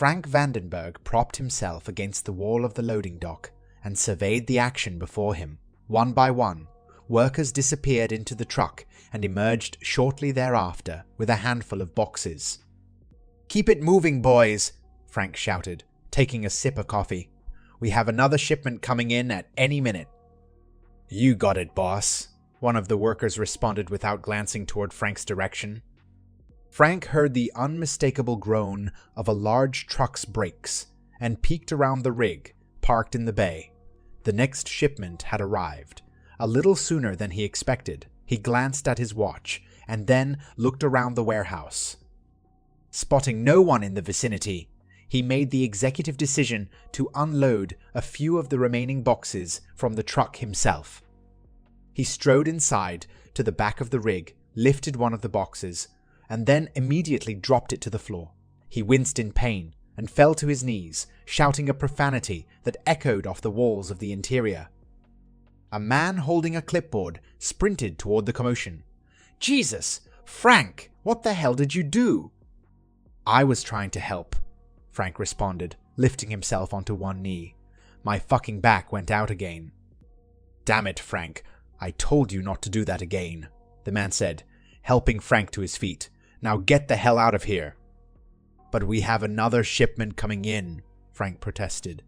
Frank Vandenberg propped himself against the wall of the loading dock and surveyed the action before him. One by one, workers disappeared into the truck and emerged shortly thereafter with a handful of boxes. "Keep it moving, boys," Frank shouted, taking a sip of coffee. "We have another shipment coming in at any minute." "You got it, boss," one of the workers responded without glancing toward Frank's direction. Frank heard the unmistakable groan of a large truck's brakes and peeked around the rig, parked in the bay. The next shipment had arrived. A little sooner than he expected. He glanced at his watch and then looked around the warehouse. Spotting no one in the vicinity, he made the executive decision to unload a few of the remaining boxes from the truck himself. He strode inside to the back of the rig, lifted one of the boxes, and then immediately dropped it to the floor. He winced in pain and fell to his knees, shouting a profanity that echoed off the walls of the interior. A man holding a clipboard sprinted toward the commotion. "Jesus! Frank! What the hell did you do?" "I was trying to help," Frank responded, lifting himself onto one knee. "My fucking back went out again." "Damn it, Frank. I told you not to do that again," the man said, helping Frank to his feet. "Now get the hell out of here." "But we have another shipment coming in," Frank protested.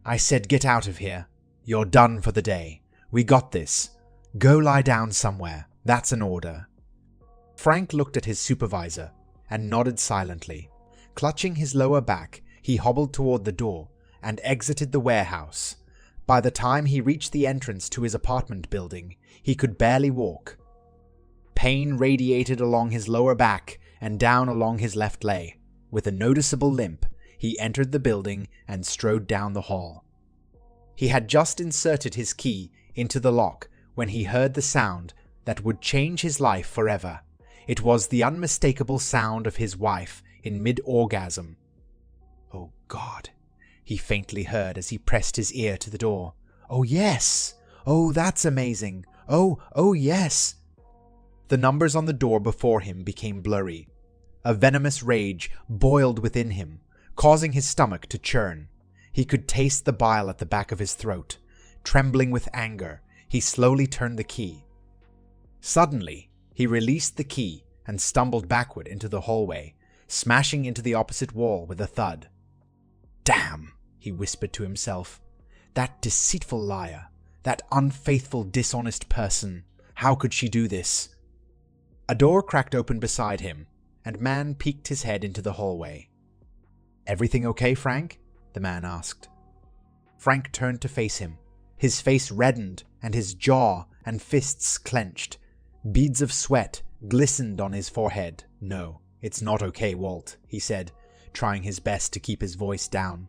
"I said get out of here. You're done for the day. We got this. Go lie down somewhere. That's an order." Frank looked at his supervisor and nodded silently. Clutching his lower back, he hobbled toward the door and exited the warehouse. By the time he reached the entrance to his apartment building, he could barely walk. Pain radiated along his lower back and down along his left leg. With a noticeable limp, he entered the building and strode down the hall. He had just inserted his key into the lock when he heard the sound that would change his life forever. It was the unmistakable sound of his wife in mid-orgasm. "Oh God," he faintly heard as he pressed his ear to the door. "Oh yes! Oh, that's amazing! Oh yes!" The numbers on the door before him became blurry. A venomous rage boiled within him, causing his stomach to churn. He could taste the bile at the back of his throat. Trembling with anger, he slowly turned the key. Suddenly, he released the key and stumbled backward into the hallway, smashing into the opposite wall with a thud. "Damn," he whispered to himself. "That deceitful liar. That unfaithful, dishonest person. How could she do this?" A door cracked open beside him, and man peeked his head into the hallway. "Everything okay, Frank?" the man asked. Frank turned to face him. His face reddened and his jaw and fists clenched. Beads of sweat glistened on his forehead. "No, it's not okay, Walt," he said, trying his best to keep his voice down.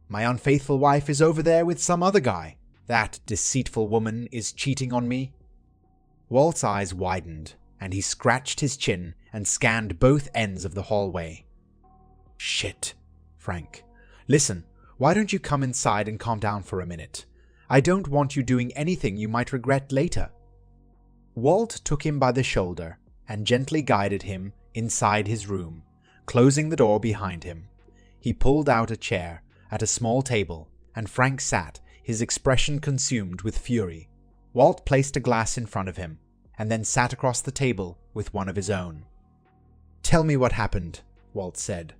"My unfaithful wife is over there with some other guy. That deceitful woman is cheating on me." Walt's eyes widened, and he scratched his chin and scanned both ends of the hallway. "Shit, Frank. Listen, why don't you come inside and calm down for a minute? I don't want you doing anything you might regret later." Walt took him by the shoulder and gently guided him inside his room, closing the door behind him. He pulled out a chair at a small table, and Frank sat, his expression consumed with fury. Walt placed a glass in front of him, and then sat across the table with one of his own. "Tell me what happened," Walt said.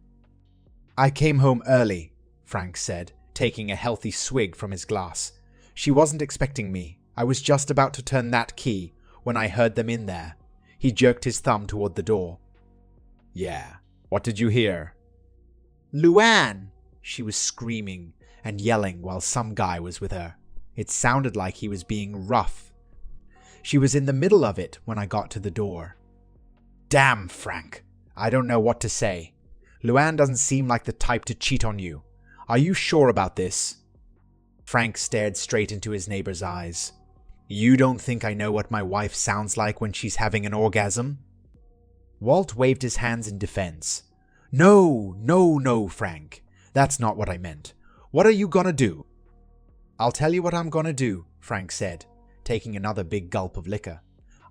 "I came home early," Frank said, taking a healthy swig from his glass. "She wasn't expecting me. I was just about to turn that key when I heard them in there." He jerked his thumb toward the door. "Yeah, what did you hear?" "Luann!" She was screaming and yelling while some guy was with her. It sounded like he was being rough. She was in the middle of it when I got to the door. "Damn, Frank. I don't know what to say. Luann doesn't seem like the type to cheat on you. Are you sure about this?" Frank stared straight into his neighbor's eyes. "You don't think I know what my wife sounds like when she's having an orgasm?" Walt waved his hands in defense. No, Frank. That's not what I meant. What are you gonna do?" "I'll tell you what I'm gonna do," Frank said, taking another big gulp of liquor.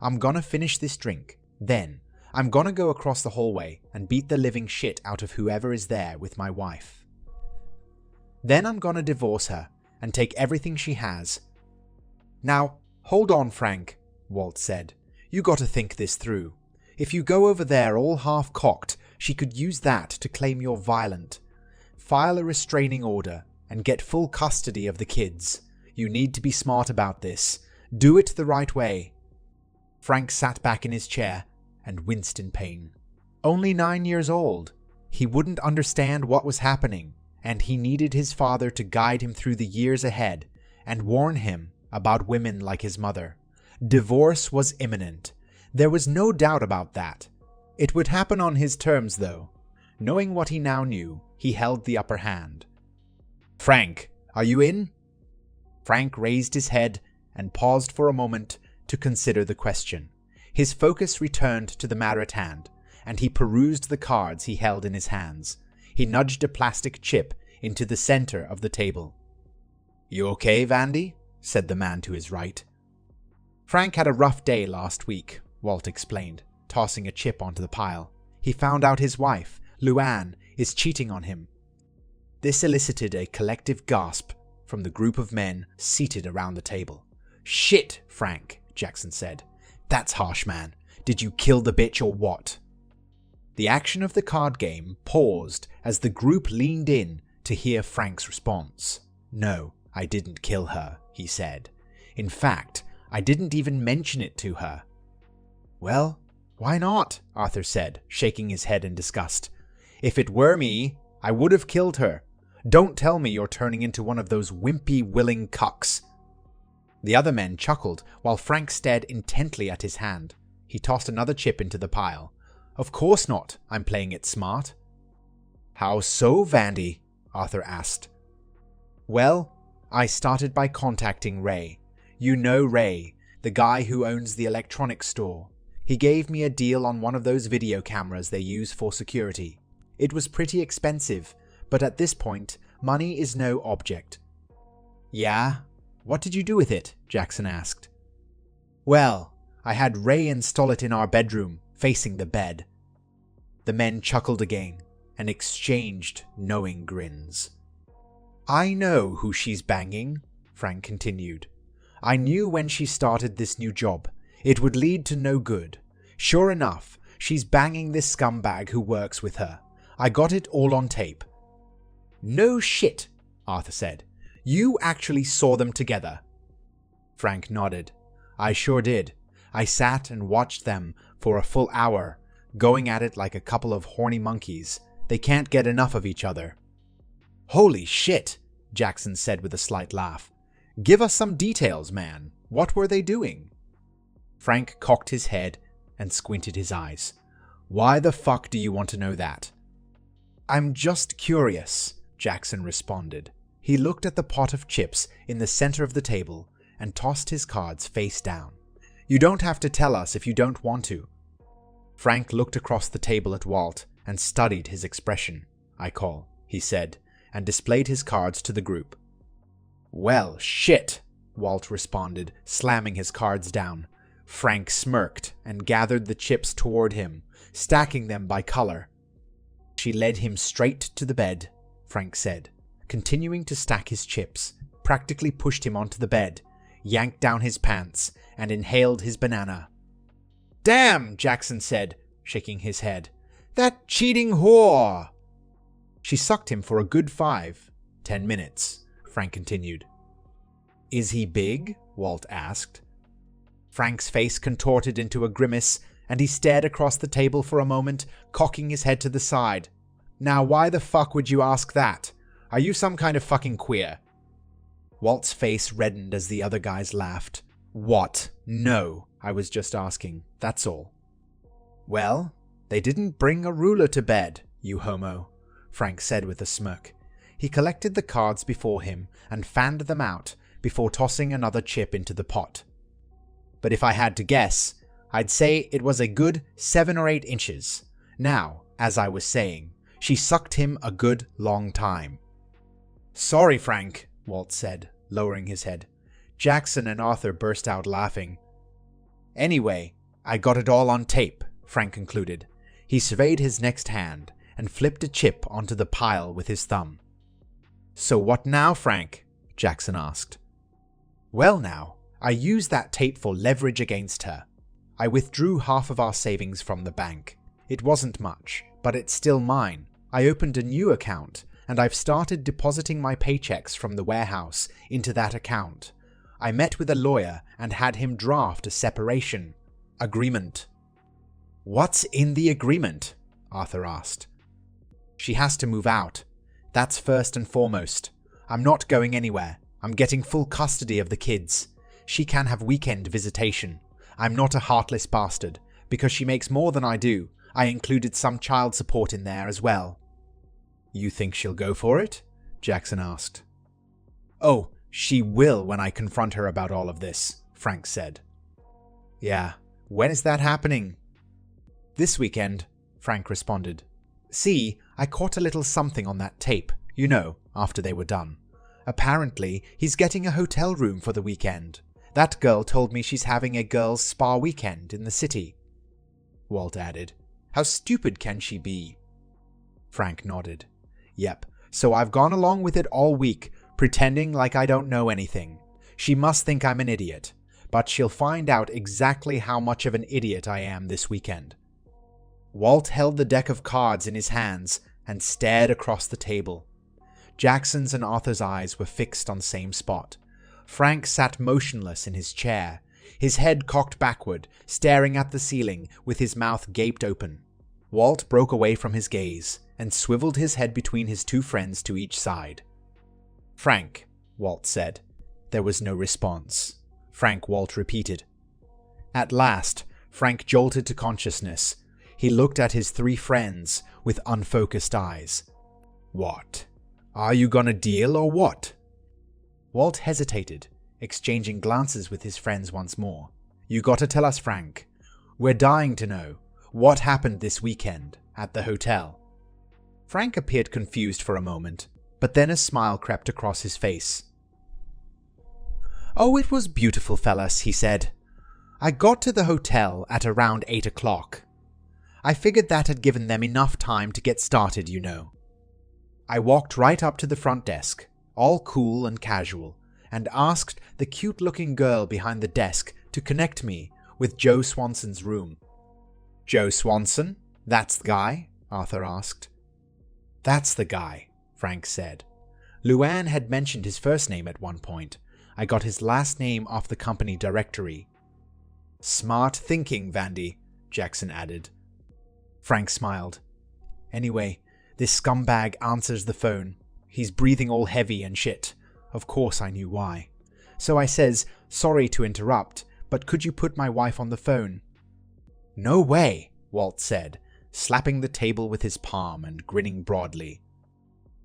"I'm gonna finish this drink. Then, I'm gonna go across the hallway and beat the living shit out of whoever is there with my wife. Then I'm gonna divorce her and take everything she has. Now, hold on, Frank, Walt said. You gotta think this through. If you go over there all half-cocked, she could use that to claim you're violent. File a restraining order and get full custody of the kids. You need to be smart about this. Do it the right way. Frank sat back in his chair and winced in pain. Only 9 years old. He wouldn't understand what was happening, and he needed his father to guide him through the years ahead and warn him about women like his mother. Divorce was imminent. There was no doubt about that. It would happen on his terms, though. Knowing what he now knew, he held the upper hand. Frank, are you in? Frank raised his head and paused for a moment to consider the question. His focus returned to the matter at hand, and he perused the cards he held in his hands. He nudged a plastic chip into the center of the table. You okay, Vandy? Said the man to his right. Frank had a rough day last week, Walt explained, tossing a chip onto the pile. He found out his wife, Luann, is cheating on him. This elicited a collective gasp from the group of men seated around the table. Shit, Frank, Jackson said. That's harsh, man. Did you kill the bitch or what? The action of the card game paused as the group leaned in to hear Frank's response. No, I didn't kill her, he said. In fact, I didn't even mention it to her. Well, why not? Arthur said, shaking his head in disgust. If it were me, I would have killed her. Don't tell me you're turning into one of those wimpy, willing cucks. The other men chuckled while Frank stared intently at his hand. He tossed another chip into the pile. Of course not. I'm playing it smart. How so, Vandy? Arthur asked. Well, I started by contacting Ray. You know Ray, the guy who owns the electronics store. He gave me a deal on one of those video cameras they use for security. It was pretty expensive, but at this point, money is no object. Yeah? What did you do with it? Jackson asked. Well, I had Ray install it in our bedroom, facing the bed. The men chuckled again and exchanged knowing grins. I know who she's banging, Frank continued. I knew when she started this new job, it would lead to no good. Sure enough, she's banging this scumbag who works with her. I got it all on tape. No shit, Arthur said. You actually saw them together. Frank nodded. I sure did. I sat and watched them for a full hour, going at it like a couple of horny monkeys. They can't get enough of each other. Holy shit, Jackson said with a slight laugh. Give us some details, man. What were they doing? Frank cocked his head and squinted his eyes. Why the fuck do you want to know that? I'm just curious, Jackson responded. He looked at the pot of chips in the center of the table and tossed his cards face down. You don't have to tell us if you don't want to. Frank looked across the table at Walt and studied his expression. I call, he said, and displayed his cards to the group. Well, shit, Walt responded, slamming his cards down. Frank smirked and gathered the chips toward him, stacking them by color. She led him straight to the bed, Frank said, continuing to stack his chips, practically pushed him onto the bed, yanked down his pants, and inhaled his banana. Damn, Jackson said, shaking his head. That cheating whore! She sucked him for a good 10 minutes, Frank continued. Is he big? Walt asked. Frank's face contorted into a grimace, and he stared across the table for a moment, cocking his head to the side. Now why the fuck would you ask that? Are you some kind of fucking queer? Walt's face reddened as the other guys laughed. What? No, I was just asking, that's all. Well, they didn't bring a ruler to bed, you homo, Frank said with a smirk. He collected the cards before him and fanned them out before tossing another chip into the pot. But if I had to guess, I'd say it was a good 7 or 8 inches. Now, as I was saying, she sucked him a good long time. Sorry, Frank, Walt said, lowering his head. Jackson and Arthur burst out laughing. Anyway, I got it all on tape, Frank concluded. He surveyed his next hand and flipped a chip onto the pile with his thumb. "So what now, Frank?" Jackson asked. "Well now, I used that tape for leverage against her. I withdrew half of our savings from the bank. It wasn't much, but it's still mine. I opened a new account, and I've started depositing my paychecks from the warehouse into that account. I met with a lawyer and had him draft a separation agreement." "What's in the agreement?" Arthur asked. "She has to move out. That's first and foremost. I'm not going anywhere. I'm getting full custody of the kids. She can have weekend visitation. I'm not a heartless bastard. Because she makes more than I do, I included some child support in there as well." "You think she'll go for it?" Jackson asked. "Oh, she will when I confront her about all of this," Frank said. "Yeah, when is that happening?" "This weekend," Frank responded. "See, I caught a little something on that tape, after they were done. Apparently, he's getting a hotel room for the weekend. That girl told me she's having a girls' spa weekend in the city." Walt added, "How stupid can she be?" Frank nodded. "Yep, so I've gone along with it all week, pretending like I don't know anything. She must think I'm an idiot, but she'll find out exactly how much of an idiot I am this weekend." Walt held the deck of cards in his hands and stared across the table. Jackson's and Arthur's eyes were fixed on the same spot. Frank sat motionless in his chair, his head cocked backward, staring at the ceiling with his mouth gaped open. Walt broke away from his gaze and swiveled his head between his two friends to each side. "Frank," Walt said. There was no response. "Frank," Walt repeated. At last, Frank jolted to consciousness. He looked at his three friends with unfocused eyes. "What? Are you gonna deal or what?" Walt hesitated, exchanging glances with his friends once more. "You gotta tell us, Frank. We're dying to know. What happened this weekend at the hotel?" Frank appeared confused for a moment, but then a smile crept across his face. "Oh, it was beautiful, fellas," he said. "I got to the hotel at around 8 o'clock. I figured that had given them enough time to get started, I walked right up to the front desk, all cool and casual, and asked the cute-looking girl behind the desk to connect me with Joe Swanson's room." "Joe Swanson? That's the guy?" Arthur asked. "That's the guy," Frank said. "Luann had mentioned his first name at one point. I got his last name off the company directory." "Smart thinking, Vandy," Jackson added. Frank smiled. "Anyway, this scumbag answers the phone. He's breathing all heavy and shit. Of course I knew why. So I says, 'Sorry to interrupt, but could you put my wife on the phone?'" "No way," Walt said, slapping the table with his palm and grinning broadly.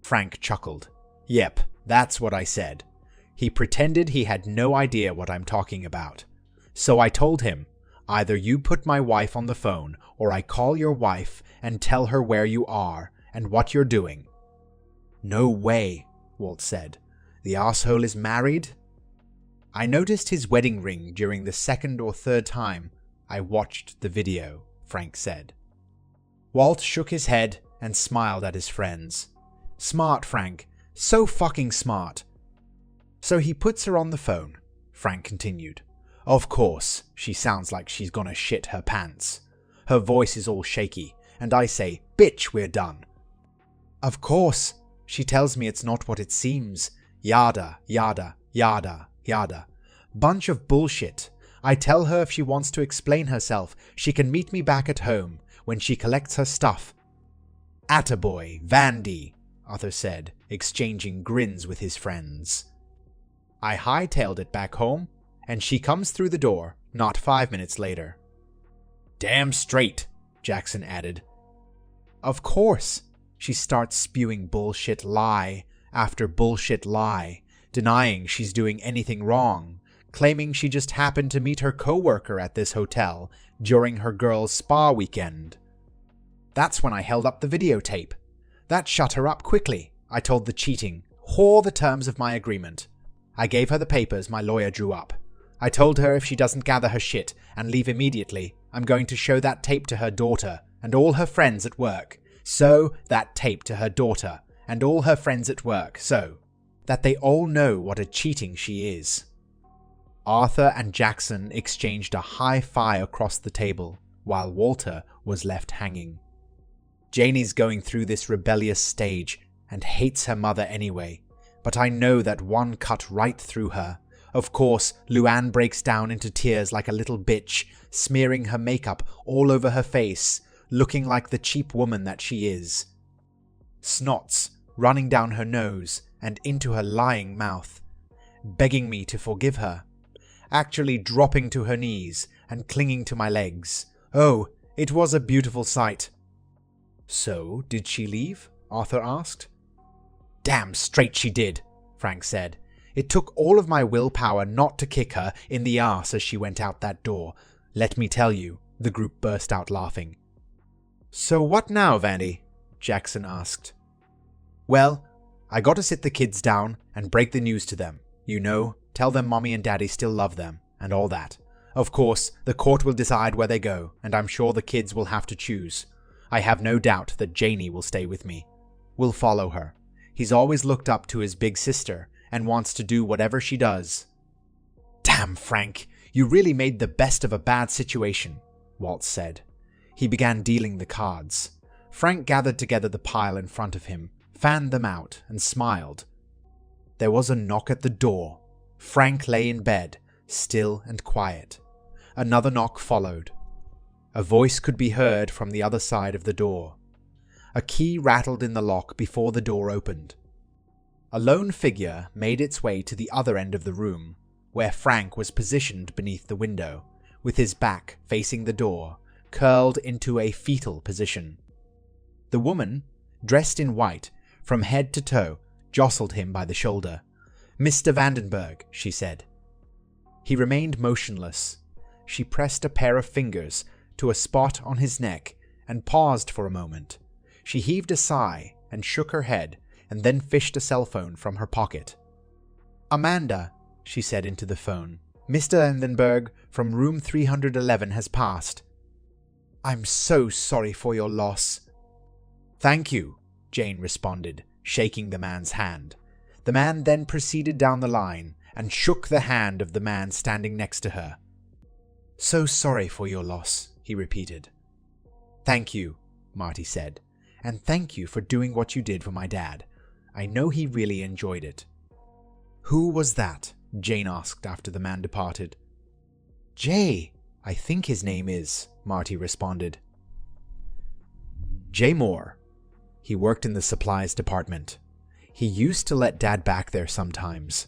Frank chuckled. "Yep, that's what I said. He pretended he had no idea what I'm talking about. So I told him, either you put my wife on the phone or I call your wife and tell her where you are and what you're doing." "No way," Walt said. "The asshole is married?" "I noticed his wedding ring during the second or third time I watched the video," Frank said. Walt shook his head and smiled at his friends. "Smart, Frank. So fucking smart." "So he puts her on the phone," Frank continued. "Of course, she sounds like she's gonna shit her pants. Her voice is all shaky, and I say, 'Bitch, we're done.' Of course, she tells me it's not what it seems. Yada, yada, yada, yada. Bunch of bullshit. I tell her if she wants to explain herself, she can meet me back at home when she collects her stuff." "Attaboy, Vandy," Arthur said, exchanging grins with his friends. "I hightailed it back home, and she comes through the door not 5 minutes later." "Damn straight," Jackson added. "Of course." She starts spewing bullshit lie after bullshit lie, denying she's doing anything wrong, claiming she just happened to meet her coworker at this hotel during her girls' spa weekend. That's when I held up the videotape. That shut her up quickly. I told the cheating whore the terms of my agreement. I gave her the papers my lawyer drew up. I told her if she doesn't gather her shit and leave immediately, I'm going to show that tape to her daughter and all her friends at work. So that tape to her daughter and all her friends at work, so that they all know what a cheating she is." Arthur and Jackson exchanged a high-fi across the table, while Walter was left hanging. Janie's going through this rebellious stage and hates her mother anyway, but I know that one cut right through her. Of course, Luann breaks down into tears like a little bitch, smearing her makeup all over her face, looking like the cheap woman that she is. Snots running down her nose and into her lying mouth, begging me to forgive her, actually dropping to her knees and clinging to my legs. Oh, it was a beautiful sight. "So, did she leave?" Arthur asked. "Damn straight she did," Frank said. "It took all of my willpower not to kick her in the arse as she went out that door. Let me tell you," the group burst out laughing. "So what now, Vandy?" Jackson asked. "Well, I got to sit the kids down and break the news to them. You know, tell them Mommy and Daddy still love them, and all that. Of course, the court will decide where they go, and I'm sure the kids will have to choose. I have no doubt that Janie will stay with me. We'll follow her. He's always looked up to his big sister and wants to do whatever she does." "Damn, Frank, you really made the best of a bad situation," Walt said. He began dealing the cards. Frank gathered together the pile in front of him, fanned them out, and smiled. There was a knock at the door. Frank lay in bed, still and quiet. Another knock followed. A voice could be heard from the other side of the door. A key rattled in the lock before the door opened. A lone figure made its way to the other end of the room, where Frank was positioned beneath the window, with his back facing the door, curled into a fetal position. The woman, dressed in white, from head to toe, jostled him by the shoulder. "Mr. Vandenberg," she said. He remained motionless. She pressed a pair of fingers to a spot on his neck and paused for a moment. She heaved a sigh and shook her head and then fished a cell phone from her pocket. "Amanda," she said into the phone, "Mr. Vandenberg from room 311 has passed. I'm so sorry for your loss." "Thank you," Jane responded, shaking the man's hand. The man then proceeded down the line and shook the hand of the man standing next to her. "So sorry for your loss," he repeated. "Thank you," Marty said, "and thank you for doing what you did for my dad. I know he really enjoyed it." "Who was that?" Jane asked after the man departed. "Jay, I think his name is," Marty responded. Jay Moore. He worked in the supplies department. He used to let Dad back there sometimes.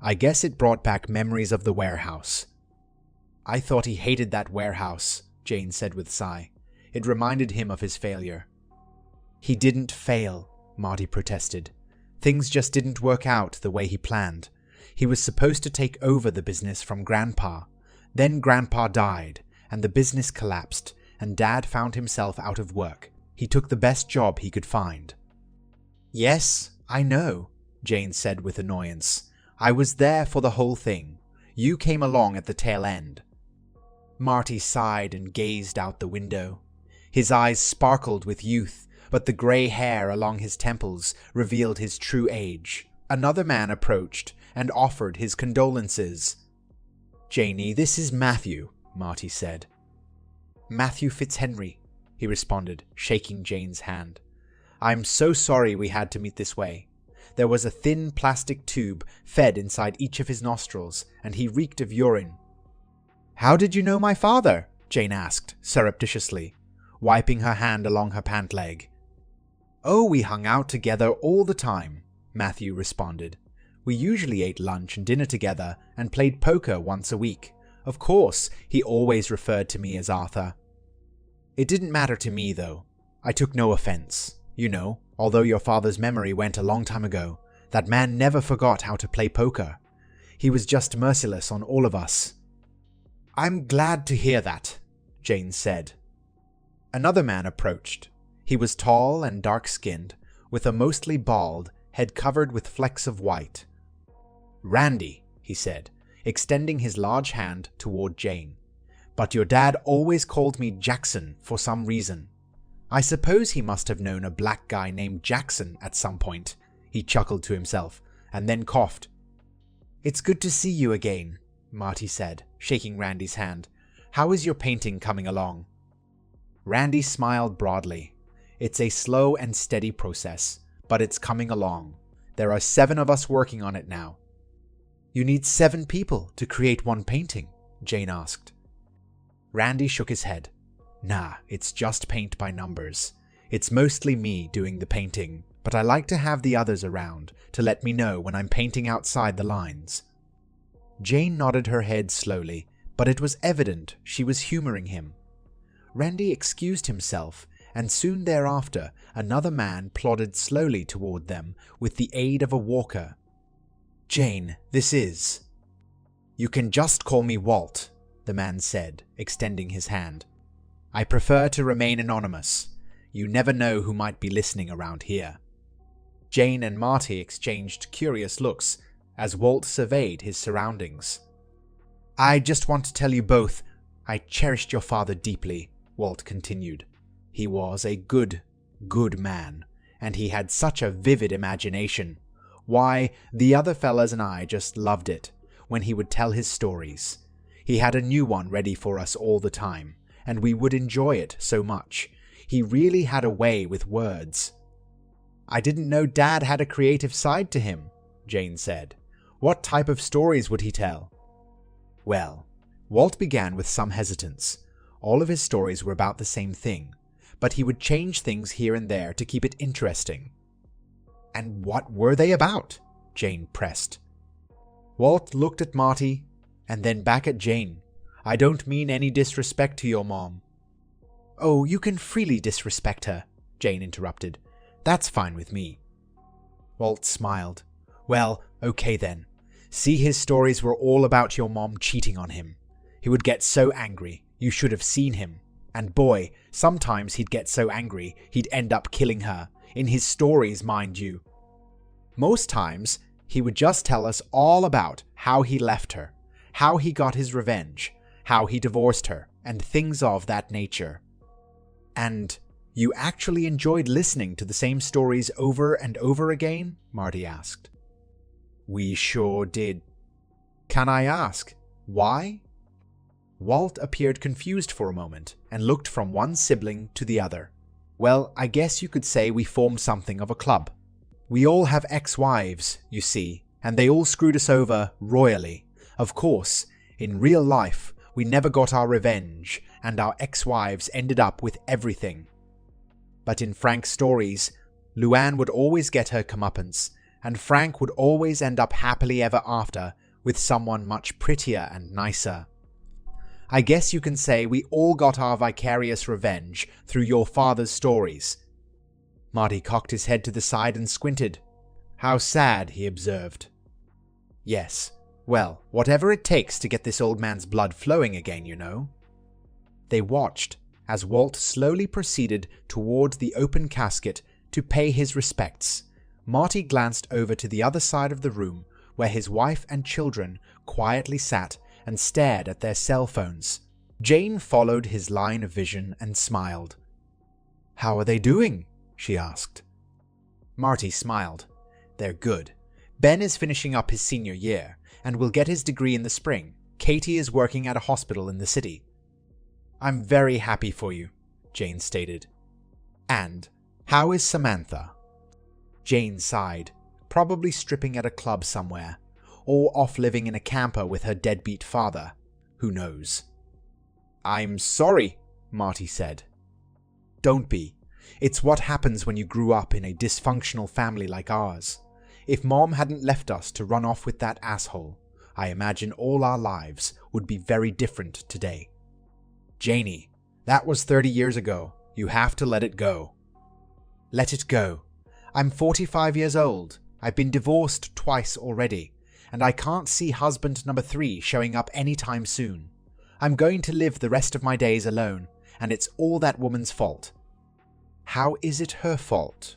I guess it brought back memories of the warehouse. "I thought he hated that warehouse," Jane said with a sigh. It reminded him of his failure. "He didn't fail," Marty protested. "Things just didn't work out the way he planned. He was supposed to take over the business from Grandpa. Then Grandpa died, and the business collapsed, and Dad found himself out of work. He took the best job he could find." "Yes, I know," Jane said with annoyance. "I was there for the whole thing. You came along at the tail end." Marty sighed and gazed out the window. His eyes sparkled with youth, but the grey hair along his temples revealed his true age. Another man approached and offered his condolences. "Janie, this is Matthew," Marty said. "Matthew Fitzhenry," he responded, shaking Jane's hand. "I'm so sorry we had to meet this way. There was a thin plastic tube fed inside each of his nostrils, and he reeked of urine." "How did you know my father?" Jane asked, surreptitiously, wiping her hand along her pant leg. "Oh, we hung out together all the time," Matthew responded. "We usually ate lunch and dinner together and played poker once a week. Of course, he always referred to me as Arthur. It didn't matter to me, though. I took no offense. You know, although your father's memory went a long time ago, that man never forgot how to play poker. He was just merciless on all of us." "I'm glad to hear that," Jane said. Another man approached. He was tall and dark-skinned, with a mostly bald head covered with flecks of white. "Randy," he said, extending his large hand toward Jane. "But your dad always called me Jackson for some reason. I suppose he must have known a black guy named Jackson at some point." He chuckled to himself, and then coughed. "It's good to see you again," Marty said, shaking Randy's hand. "How is your painting coming along?" Randy smiled broadly. "It's a slow and steady process, but it's coming along. There are 7 of us working on it now." "You need 7 people to create one painting?" Jane asked. Randy shook his head. "Nah, it's just paint by numbers. It's mostly me doing the painting, but I like to have the others around to let me know when I'm painting outside the lines." Jane nodded her head slowly, but it was evident she was humoring him. Randy excused himself, and soon thereafter another man plodded slowly toward them with the aid of a walker. "Jane, this is—" "You can just call me Walt," the man said, extending his hand. "I prefer to remain anonymous. You never know who might be listening around here." Jane and Marty exchanged curious looks as Walt surveyed his surroundings. "I just want to tell you both, I cherished your father deeply," Walt continued. "He was a good man, and he had such a vivid imagination. Why, the other fellas and I just loved it when he would tell his stories. He had a new one ready for us all the time, and we would enjoy it so much. He really had a way with words." "I didn't know Dad had a creative side to him," Jane said. "What type of stories would he tell?" Well, Walt began with some hesitance. All of his stories were about the same thing, but he would change things here and there to keep it interesting. "And what were they about?" Jane pressed. Walt looked at Marty and then back at Jane. "I don't mean any disrespect to your mom." "Oh, you can freely disrespect her," Jane interrupted. "That's fine with me." Walt smiled. "Well, okay then. See, his stories were all about your mom cheating on him. He would get so angry, you should have seen him. And boy, sometimes he'd get so angry, he'd end up killing her. In his stories, mind you. Most times, he would just tell us all about how he left her, how he got his revenge, how he divorced her, and things of that nature." "And you actually enjoyed listening to the same stories over and over again?" Marty asked. "We sure did." "Can I ask, why?" Walt appeared confused for a moment and looked from one sibling to the other. "Well, I guess you could say we formed something of a club. We all have ex-wives, you see, and they all screwed us over royally. Of course, in real life, we never got our revenge, and our ex-wives ended up with everything. But in Frank's stories, Luann would always get her comeuppance, and Frank would always end up happily ever after with someone much prettier and nicer. I guess you can say we all got our vicarious revenge through your father's stories." Marty cocked his head to the side and squinted. "How sad," he observed. "Yes, well, whatever it takes to get this old man's blood flowing again, you know." They watched as Walt slowly proceeded toward the open casket to pay his respects. Marty glanced over to the other side of the room where his wife and children quietly sat and stared at their cell phones. Jane followed his line of vision and smiled. "How are they doing?" she asked. Marty smiled. "They're good. Ben is finishing up his senior year and will get his degree in the spring. Katie is working at a hospital in the city." "I'm very happy for you," Jane stated. "And how is Samantha?" Jane sighed. "Probably stripping at a club somewhere, or off living in a camper with her deadbeat father. Who knows?" "I'm sorry," Marty said. "Don't be. It's what happens when you grew up in a dysfunctional family like ours. If Mom hadn't left us to run off with that asshole, I imagine all our lives would be very different today." "Janie, that was 30 years ago. You have to let it go." "Let it go. I'm 45 years old. I've been divorced twice already, and I can't see husband number 3 showing up anytime soon. I'm going to live the rest of my days alone, and it's all that woman's fault." "How is it her fault?"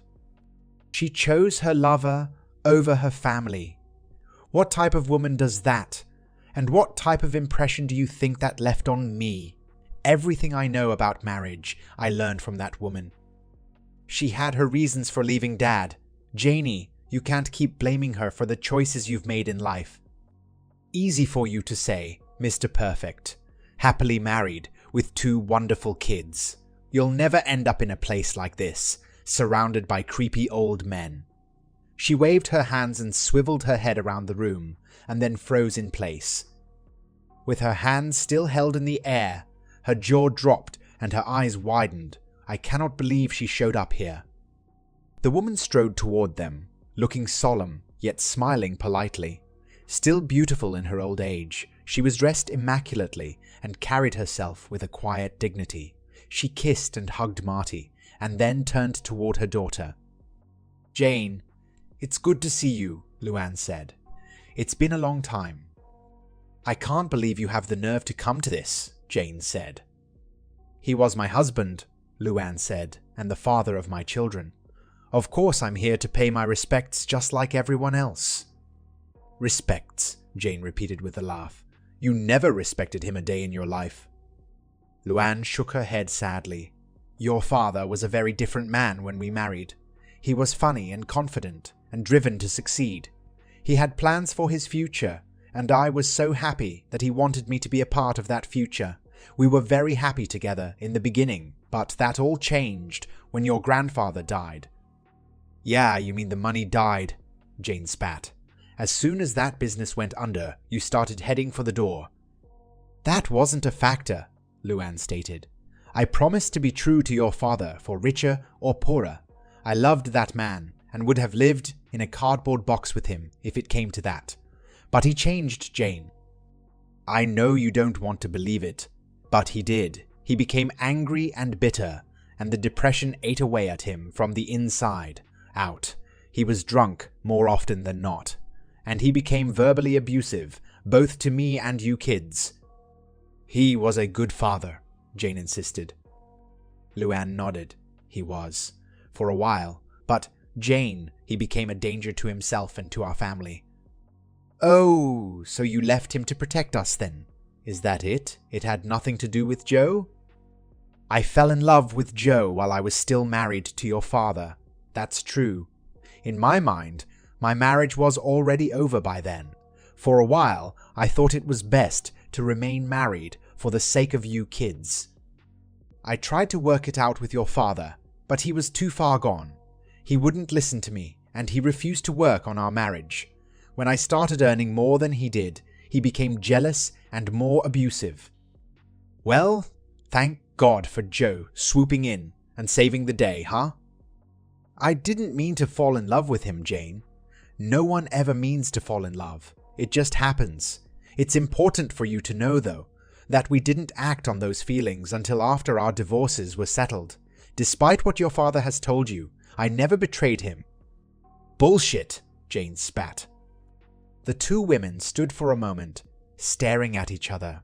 "She chose her lover over her family. What type of woman does that? And what type of impression do you think that left on me? Everything I know about marriage, I learned from that woman. She had her reasons for leaving Dad. Janie, you can't keep blaming her for the choices you've made in life. Easy for you to say, Mr. Perfect. Happily married, with 2 wonderful kids. You'll never end up in a place like this, surrounded by creepy old men. She waved her hands and swiveled her head around the room, and then froze in place. With her hands still held in the air, her jaw dropped and her eyes widened. I cannot believe she showed up here. The woman strode toward them, looking solemn, yet smiling politely. Still beautiful in her old age, she was dressed immaculately and carried herself with a quiet dignity. She kissed and hugged Marty, and then turned toward her daughter. Jane, it's good to see you, Luann said. It's been a long time. I can't believe you have the nerve to come to this, Jane said. He was my husband, Luann said, and the father of my children. Of course I'm here to pay my respects just like everyone else. Respects, Jane repeated with a laugh. You never respected him a day in your life. Luann shook her head sadly. Your father was a very different man when we married. He was funny and confident and driven to succeed. He had plans for his future, and I was so happy that he wanted me to be a part of that future. We were very happy together in the beginning, but that all changed when your grandfather died. Yeah, you mean the money died, Jane spat. As soon as that business went under, you started heading for the door. That wasn't a factor, Luann stated. I promised to be true to your father for richer or poorer. I loved that man and would have lived in a cardboard box with him if it came to that. But he changed, Jane. I know you don't want to believe it, but he did. He became angry and bitter, and the depression ate away at him from the inside out. He was drunk more often than not, and he became verbally abusive, both to me and you kids. He was a good father, Jane insisted. Luann nodded. He was. For a while. But, Jane, he became a danger to himself and to our family. Oh, so you left him to protect us then? Is that it? It had nothing to do with Joe? I fell in love with Joe while I was still married to your father. That's true. In my mind, my marriage was already over by then. For a while, I thought it was best to remain married for the sake of you kids. I tried to work it out with your father, but he was too far gone. He wouldn't listen to me, and he refused to work on our marriage. When I started earning more than he did, he became jealous and more abusive. Well, thank God for Joe swooping in and saving the day, huh? I didn't mean to fall in love with him, Jane. No one ever means to fall in love. It just happens. It's important for you to know, though, that we didn't act on those feelings until after our divorces were settled. Despite what your father has told you, I never betrayed him. Bullshit, Jane spat. The two women stood for a moment, staring at each other.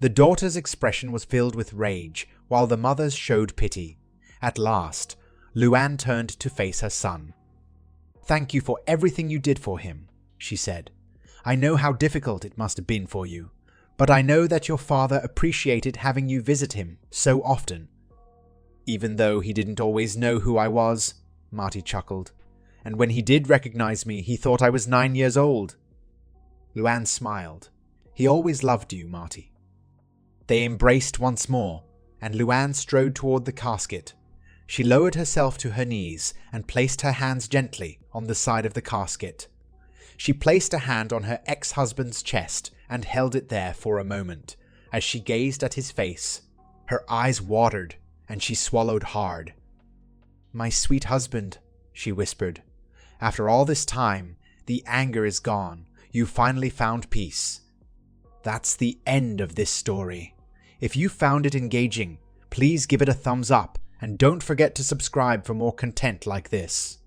The daughter's expression was filled with rage, while the mother's showed pity. At last, Luann turned to face her son. Thank you for everything you did for him, she said. I know how difficult it must have been for you, but I know that your father appreciated having you visit him so often. Even though he didn't always know who I was, Marty chuckled, and when he did recognize me, he thought I was 9 years old. Luann smiled. He always loved you, Marty. They embraced once more, and Luann strode toward the casket. She lowered herself to her knees and placed her hands gently on the side of the casket. She placed a hand on her ex-husband's chest and held it there for a moment. As she gazed at his face, her eyes watered and she swallowed hard. My sweet husband, she whispered. After all this time, the anger is gone. You finally found peace. That's the end of this story. If you found it engaging, please give it a thumbs up and don't forget to subscribe for more content like this.